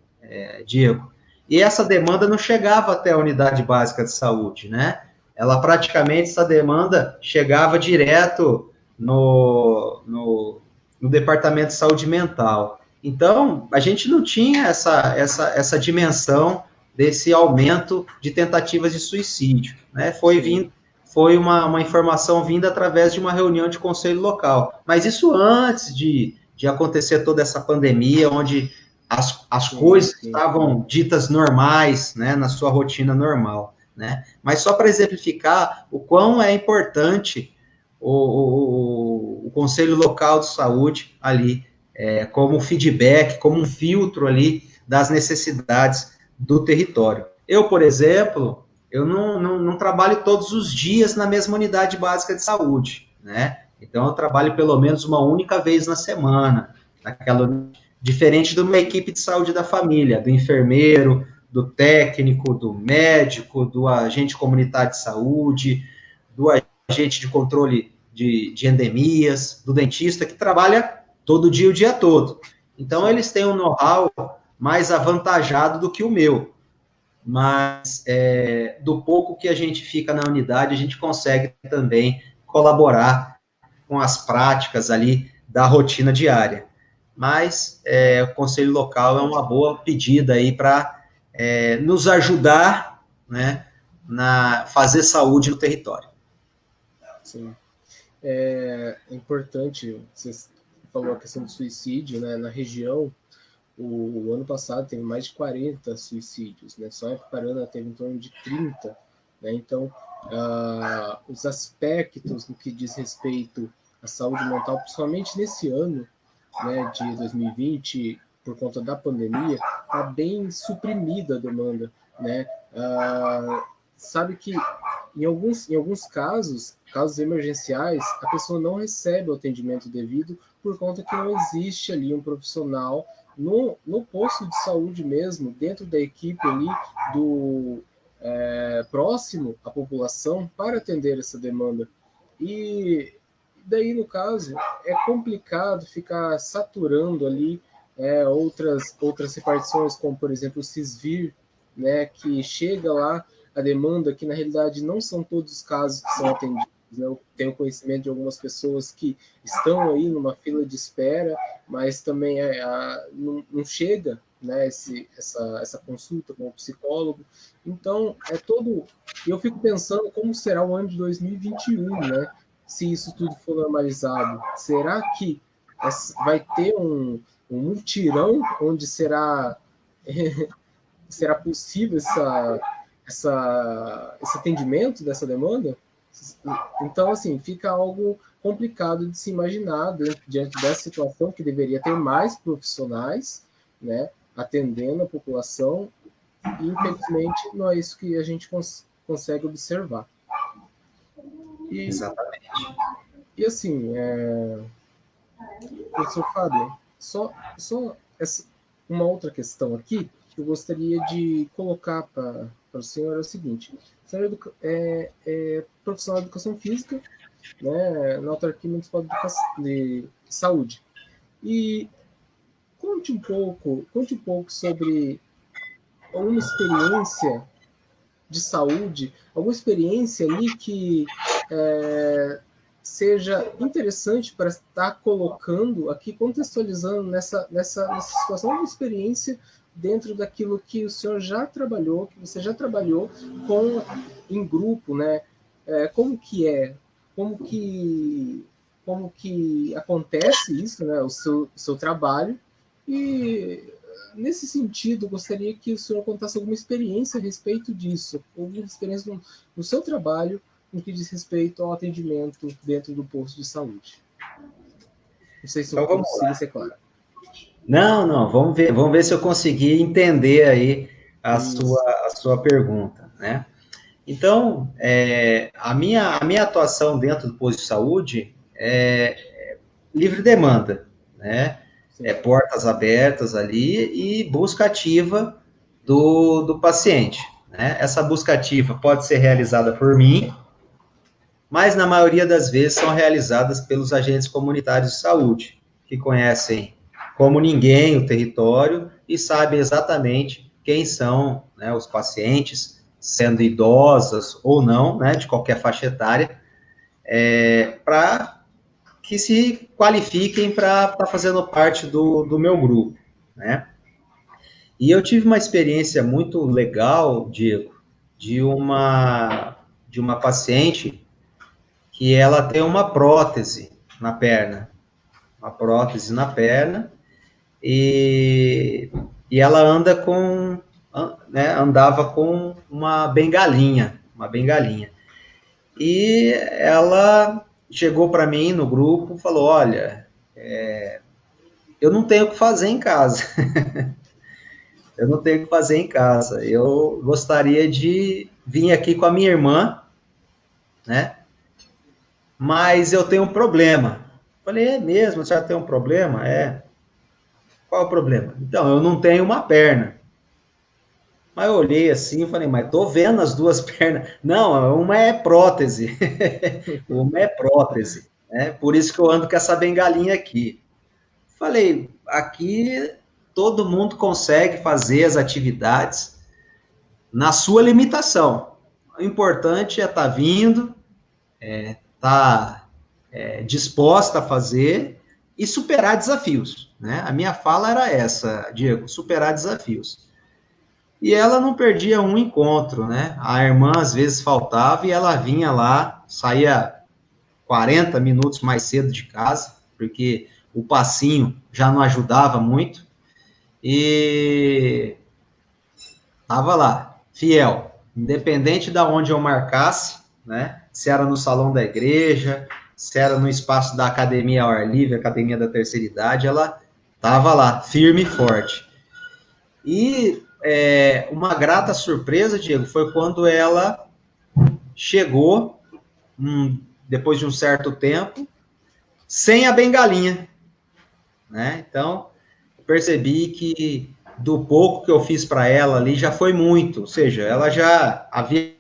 A: Diego. E essa demanda não chegava até a unidade básica de saúde, né? Ela praticamente, essa demanda chegava direto no departamento de saúde mental. Então, a gente não tinha essa dimensão desse aumento de tentativas de suicídio, né? Foi uma informação vinda através de uma reunião de conselho local. Mas isso antes de acontecer toda essa pandemia, onde as coisas estavam ditas normais, né, na sua rotina normal, né? Mas só para exemplificar o quão é importante o Conselho Local de Saúde ali, como feedback, como um filtro ali das necessidades do território. Eu, por exemplo, eu não trabalho todos os dias na mesma unidade básica de saúde, né? Então, eu trabalho pelo menos uma única vez na semana, diferente de uma equipe de saúde da família, do enfermeiro, do técnico, do médico, do agente comunitário de saúde, do agente de controle de endemias, do dentista, que trabalha todo dia, o dia todo. Então, eles têm um know-how mais avantajado do que o meu. Mas, do pouco que a gente fica na unidade, a gente consegue também colaborar com as práticas ali da rotina diária. Mas o Conselho Local é uma boa pedida aí para nos ajudar, né, na fazer saúde no território.
B: Sim. É importante, você falou a questão do suicídio, né? Na região, o ano passado teve mais de 40 suicídios, né? Só em Paraná teve em torno de 30, né? Então, os aspectos no que diz respeito à saúde mental, principalmente nesse ano, né, de 2020, por conta da pandemia, está bem suprimida a demanda, né? Sabe que em alguns casos, casos emergenciais, a pessoa não recebe o atendimento devido por conta que não existe ali um profissional no posto de saúde mesmo, dentro da equipe ali do próximo à população para atender essa demanda. E daí, no caso, é complicado ficar saturando ali outras repartições, como, por exemplo, o Cisvir, né, que chega lá a demanda, que na realidade não são todos os casos que são atendidos. Né? Eu tenho conhecimento de algumas pessoas que estão aí numa fila de espera, mas também não chega, né, essa consulta com o psicólogo. Então, eu fico pensando como será o ano de 2021, né? Se isso tudo for normalizado. Será que vai ter um mutirão onde será possível esse atendimento dessa demanda? Então, assim, fica algo complicado de se imaginar diante dessa situação, que deveria ter mais profissionais, né, atendendo a população, e infelizmente não é isso que a gente consegue observar.
A: Exatamente.
B: E assim, professor Fábio, só uma outra questão aqui que eu gostaria de colocar para o senhor é o seguinte: o senhor é profissional de educação física, né, na Autarquia Municipal de Saúde. E conte um pouco sobre alguma experiência de saúde, alguma experiência ali que seja interessante para estar colocando aqui, contextualizando nessa situação, uma experiência dentro daquilo que o senhor já trabalhou, que você já trabalhou em grupo, né? Como que acontece isso, né? O seu trabalho. E nesse sentido, gostaria que o senhor contasse alguma experiência a respeito disso, alguma experiência no seu trabalho no que diz respeito ao atendimento dentro do posto de saúde. Não sei se eu consigo ser claro.
A: Não, vamos ver se eu consegui entender aí a sua pergunta, né? Então, a minha atuação dentro do posto de saúde é livre demanda, né? Sim. Portas abertas ali e busca ativa do paciente, né? Essa busca ativa pode ser realizada por mim, mas na maioria das vezes são realizadas pelos agentes comunitários de saúde, que conhecem como ninguém o território e sabem exatamente quem são, né, os pacientes, sendo idosas ou não, né, de qualquer faixa etária, para que se qualifiquem para estar fazendo parte do meu grupo, né? E eu tive uma experiência muito legal, Diego, de uma paciente que ela tem uma prótese na perna, e ela andava com uma bengalinha, e ela chegou para mim no grupo e falou: olha, eu não tenho o que fazer em casa, eu gostaria de vir aqui com a minha irmã, né? Mas eu tenho um problema. Falei: é mesmo? Você já tem um problema? Qual é o problema? Então, eu não tenho uma perna. Mas eu olhei assim e falei: mas tô vendo as duas pernas. Não, uma é prótese. Uma é prótese. Né? Por isso que eu ando com essa bengalinha aqui. Falei: aqui todo mundo consegue fazer as atividades na sua limitação. O importante é estar vindo, estar disposta a fazer e superar desafios, né? A minha fala era essa, Diego: superar desafios. E ela não perdia um encontro, né? A irmã às vezes faltava e ela vinha lá, saía 40 minutos mais cedo de casa, porque o passinho já não ajudava muito, e estava lá, fiel, independente de onde eu marcasse, né? Se era no salão da igreja, se era no espaço da academia ao ar livre, academia da terceira idade, ela estava lá, firme e forte. E uma grata surpresa, Diego, foi quando ela chegou, depois de um certo tempo, sem a bengalinha, né? Então, percebi que do pouco que eu fiz para ela ali já foi muito, ou seja, ela já havia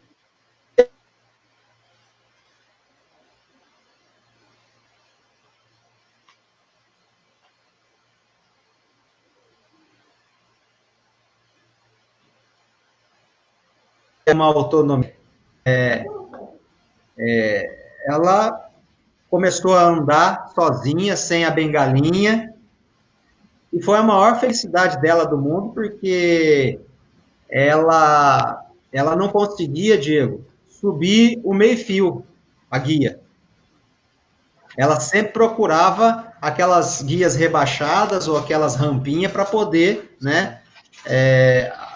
A: uma autonomia. Ela começou a andar sozinha, sem a bengalinha, e foi a maior felicidade dela do mundo, porque ela não conseguia, Diego, subir o meio-fio, a guia. Ela sempre procurava aquelas guias rebaixadas ou aquelas rampinhas para poder, né,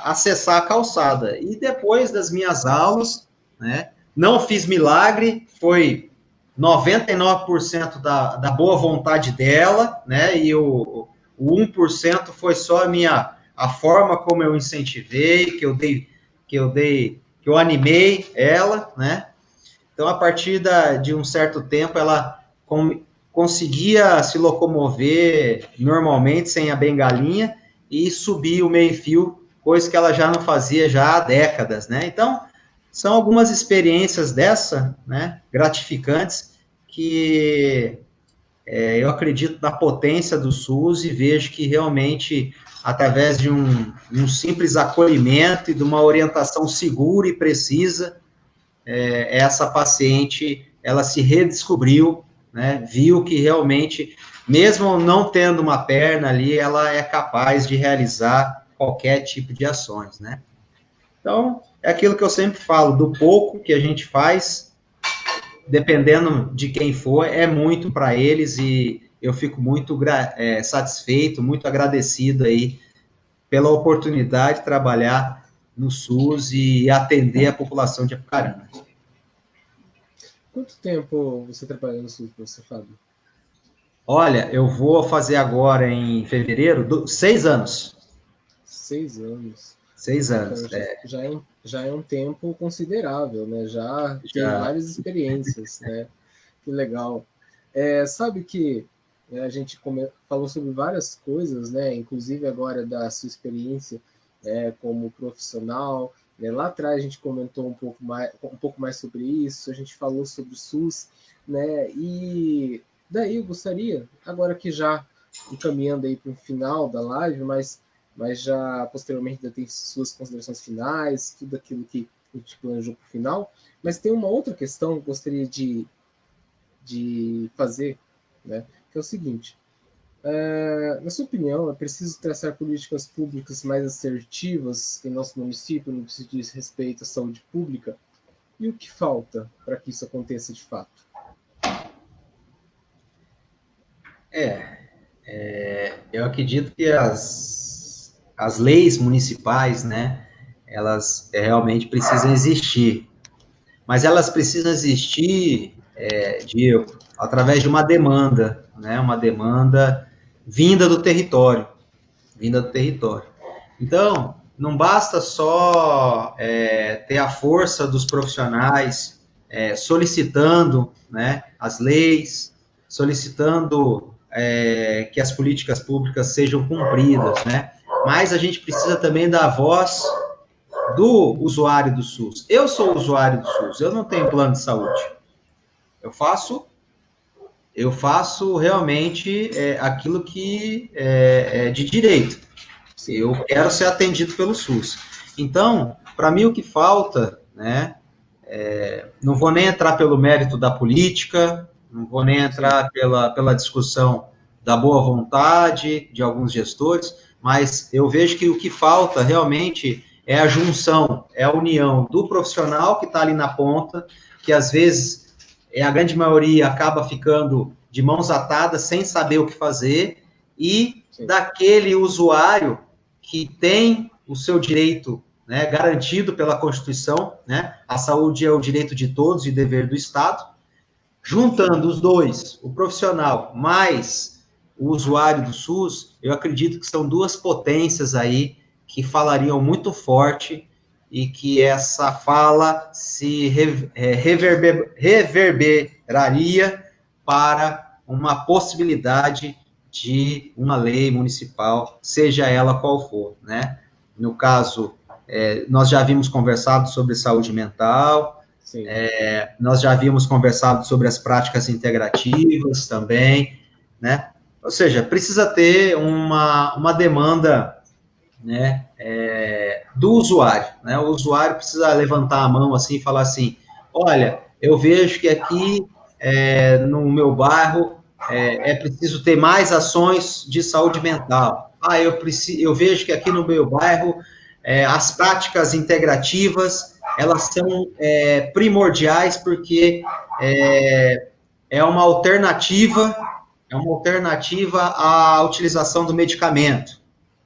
A: acessar a calçada. E depois das minhas aulas, né, não fiz milagre, foi 99% da boa vontade dela, né, e o 1% foi só a forma como eu incentivei, que eu animei ela, né. Então, a partir de um certo tempo, ela conseguia se locomover normalmente, sem a bengalinha, e subir o meio-fio, coisa que ela já não fazia já há décadas, né? Então, são algumas experiências né, gratificantes, que eu acredito na potência do SUS e vejo que realmente, através de um simples acolhimento e de uma orientação segura e precisa, essa paciente, ela se redescobriu, né, viu que realmente, mesmo não tendo uma perna ali, ela é capaz de realizar qualquer tipo de ações, né. Então, é aquilo que eu sempre falo, do pouco que a gente faz, dependendo de quem for, é muito para eles, e eu fico muito satisfeito, muito agradecido aí pela oportunidade de trabalhar no SUS e atender a população de Apucarana.
B: Quanto tempo você trabalha no SUS, professor Fábio?
A: Olha, eu vou fazer agora em fevereiro 6 anos.
B: 6 anos.
A: 6 anos,
B: então, já é um tempo considerável, né? Já tem várias experiências, né? Que legal. Sabe que a gente falou sobre várias coisas, né? Inclusive agora da sua experiência como profissional. Né? Lá atrás a gente comentou um pouco mais sobre isso, a gente falou sobre o SUS, né? E daí eu gostaria, agora que já encaminhando aí para o final da live, mas já posteriormente ainda tem suas considerações finais, tudo aquilo que a gente planejou para o final, mas tem uma outra questão que eu gostaria de fazer, né? Que é o seguinte: na sua opinião, é preciso traçar políticas públicas mais assertivas em nosso município no que se diz respeito à saúde pública? E o que falta para que isso aconteça de fato?
A: Eu acredito que as leis municipais, né, elas realmente precisam existir, mas elas precisam existir, Diego, através de uma demanda, né, uma demanda vinda do território. Então, não basta só ter a força dos profissionais solicitando, né, as leis, solicitando que as políticas públicas sejam cumpridas, né? Mas a gente precisa também da voz do usuário do SUS. Eu sou usuário do SUS, eu não tenho plano de saúde. Eu faço realmente aquilo que é de direito. Eu quero ser atendido pelo SUS. Então, para mim, o que falta, né, não vou nem entrar pelo mérito da política, não vou nem entrar pela discussão da boa vontade de alguns gestores, mas eu vejo que o que falta realmente é a junção, é a união do profissional que está ali na ponta, que às vezes a grande maioria acaba ficando de mãos atadas, sem saber o que fazer, e daquele usuário que tem o seu direito né, garantido pela Constituição, né? A saúde é o direito de todos e dever do Estado. Juntando os dois, o profissional mais o usuário do SUS, eu acredito que são duas potências aí que falariam muito forte e que essa fala se reverberaria para uma possibilidade de uma lei municipal, seja ela qual for, né? No caso, nós já havíamos conversado sobre saúde mental, nós já havíamos conversado sobre as práticas integrativas também, né? Ou seja, precisa ter uma demanda, né, do usuário, né? O usuário precisa levantar a mão assim e falar assim, olha, eu vejo que aqui no meu bairro é preciso ter mais ações de saúde mental. Ah, eu vejo que aqui no meu bairro as práticas integrativas elas são primordiais porque é uma alternativa à utilização do medicamento,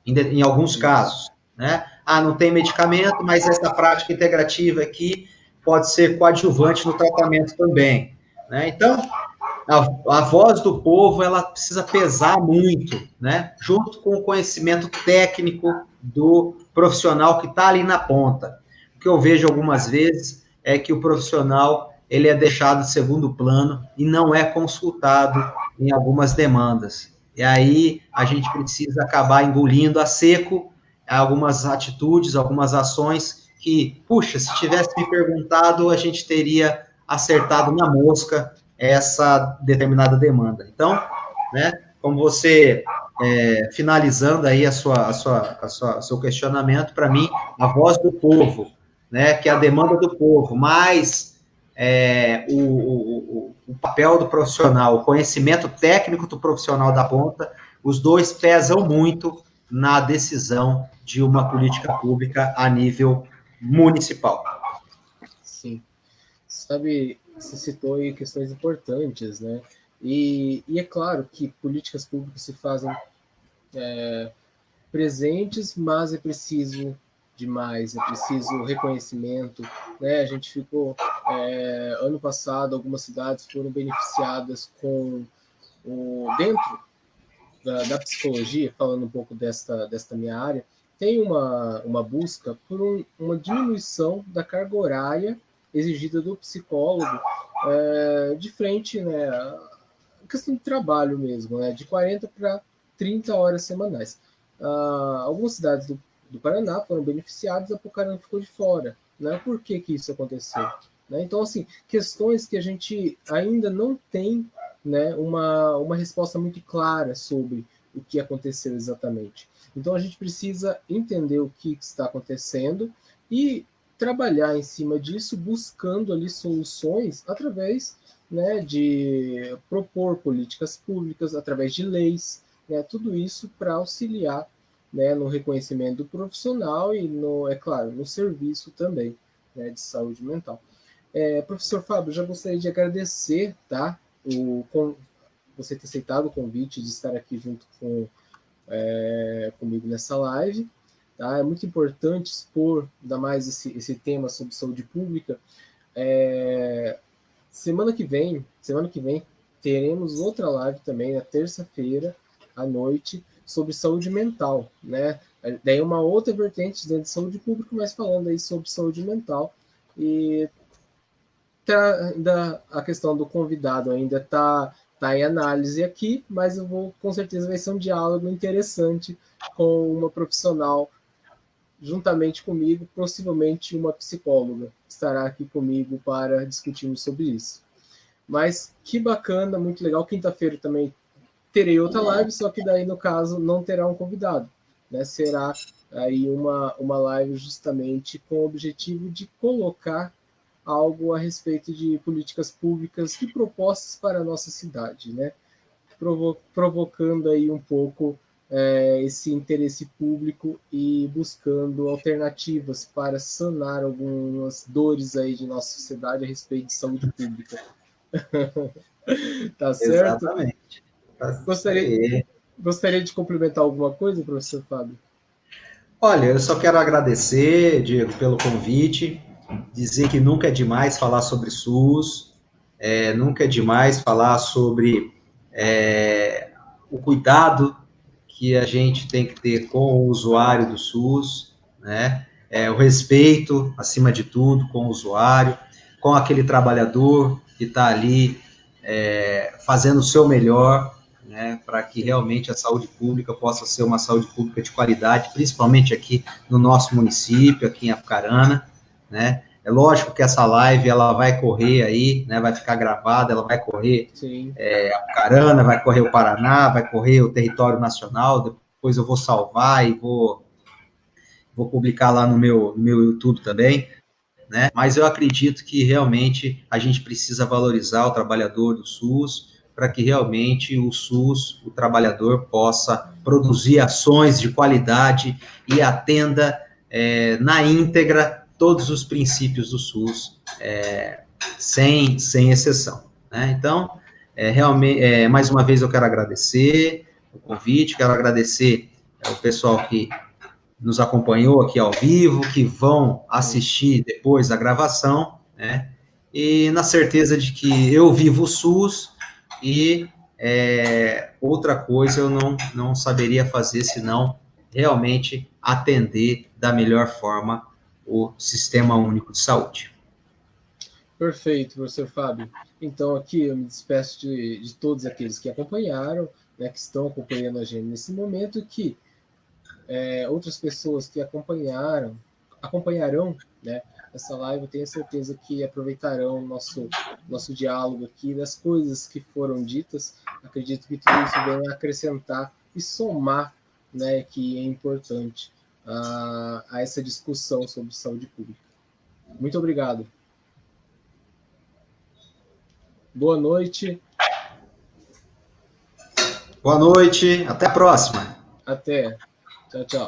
A: em alguns casos, né? Ah, não tem medicamento, mas essa prática integrativa aqui pode ser coadjuvante no tratamento também, né? Então, a voz do povo, ela precisa pesar muito, né? Junto com o conhecimento técnico do profissional que está ali na ponta. O que eu vejo algumas vezes é que o profissional, ele é deixado de segundo plano e não é consultado em algumas demandas. E aí a gente precisa acabar engolindo a seco algumas atitudes, algumas ações que, puxa, se tivesse me perguntado, a gente teria acertado na mosca essa determinada demanda. Então, né, como você finalizando aí seu questionamento, para mim, a voz do povo, né, que é a demanda do povo, mais o papel do profissional, o conhecimento técnico do profissional da ponta, os dois pesam muito na decisão de uma política pública a nível municipal.
B: Sim. Sabe, você citou aí questões importantes, né? E é claro que políticas públicas se fazem presentes, mas é preciso demais, é preciso reconhecimento, né? A gente ficou ano passado, algumas cidades foram beneficiadas com dentro da psicologia, falando um pouco desta minha área, tem uma busca por uma diminuição da carga horária exigida do psicólogo de frente, né, a questão de trabalho mesmo, né, de 40 para 30 horas semanais. Algumas cidades do Paraná foram beneficiadas, a Apucarana ficou de fora. Né? Por que isso aconteceu? Né? Então, assim, questões que a gente ainda não tem, né, uma resposta muito clara sobre o que aconteceu exatamente. Então, a gente precisa entender o que está acontecendo e trabalhar em cima disso, buscando ali soluções através, né, de propor políticas públicas, através de leis, né, tudo isso para auxiliar, né, no reconhecimento do profissional e, é claro, no serviço também, né, de saúde mental. Professor Fábio, já gostaria de agradecer, tá, você ter aceitado o convite de estar aqui junto comigo nessa live. Tá? É muito importante expor ainda mais esse tema sobre saúde pública. Semana que vem, teremos outra live também, na terça-feira, à noite, sobre saúde mental, né? Daí uma outra vertente dentro de saúde pública, mas falando aí sobre saúde mental. E a questão do convidado ainda está em análise aqui, mas com certeza vai ser um diálogo interessante com uma profissional juntamente comigo, possivelmente uma psicóloga estará aqui comigo para discutirmos sobre isso. Mas que bacana, muito legal. Quinta-feira também terei outra live, só que daí, no caso, não terá um convidado. Né? Será aí uma live justamente com o objetivo de colocar algo a respeito de políticas públicas e propostas para a nossa cidade, né? Provocando aí um pouco esse interesse público e buscando alternativas para sanar algumas dores aí de nossa sociedade a respeito de saúde pública. Tá certo?
A: Exatamente.
B: Gostaria de complementar alguma coisa, professor Fábio?
A: Olha, eu só quero agradecer, Diego, pelo convite, dizer que nunca é demais falar sobre SUS, nunca é demais falar sobre o cuidado que a gente tem que ter com o usuário do SUS, né? O respeito, acima de tudo, com o usuário, com aquele trabalhador que está ali fazendo o seu melhor, né, para que realmente a saúde pública possa ser uma saúde pública de qualidade, principalmente aqui no nosso município, aqui em Apucarana, né? É lógico que essa live ela vai correr aí, né, vai ficar gravada, ela vai correr Apucarana, vai correr o Paraná, vai correr o território nacional, depois eu vou salvar e vou publicar lá no meu YouTube também, né? Mas eu acredito que realmente a gente precisa valorizar o trabalhador do SUS para que realmente o SUS, o trabalhador, possa produzir ações de qualidade e atenda na íntegra todos os princípios do SUS, sem exceção, né? Então, realmente, mais uma vez eu quero agradecer o convite, quero agradecer o pessoal que nos acompanhou aqui ao vivo, que vão assistir depois a gravação, né? E na certeza de que eu vivo o SUS e outra coisa eu não saberia fazer senão realmente atender da melhor forma o Sistema Único de Saúde.
B: Perfeito, professor Fábio. Então, aqui eu me despeço de todos aqueles que acompanharam, né, que estão acompanhando a gente nesse momento, que outras pessoas que acompanharão, né, essa live, eu tenho certeza que aproveitarão o nosso diálogo aqui, das coisas que foram ditas. Acredito que tudo isso vem acrescentar e somar, né, que é importante a essa discussão sobre saúde pública. Muito obrigado. Boa noite.
A: Boa noite, até a próxima.
B: Até. Tchau, tchau.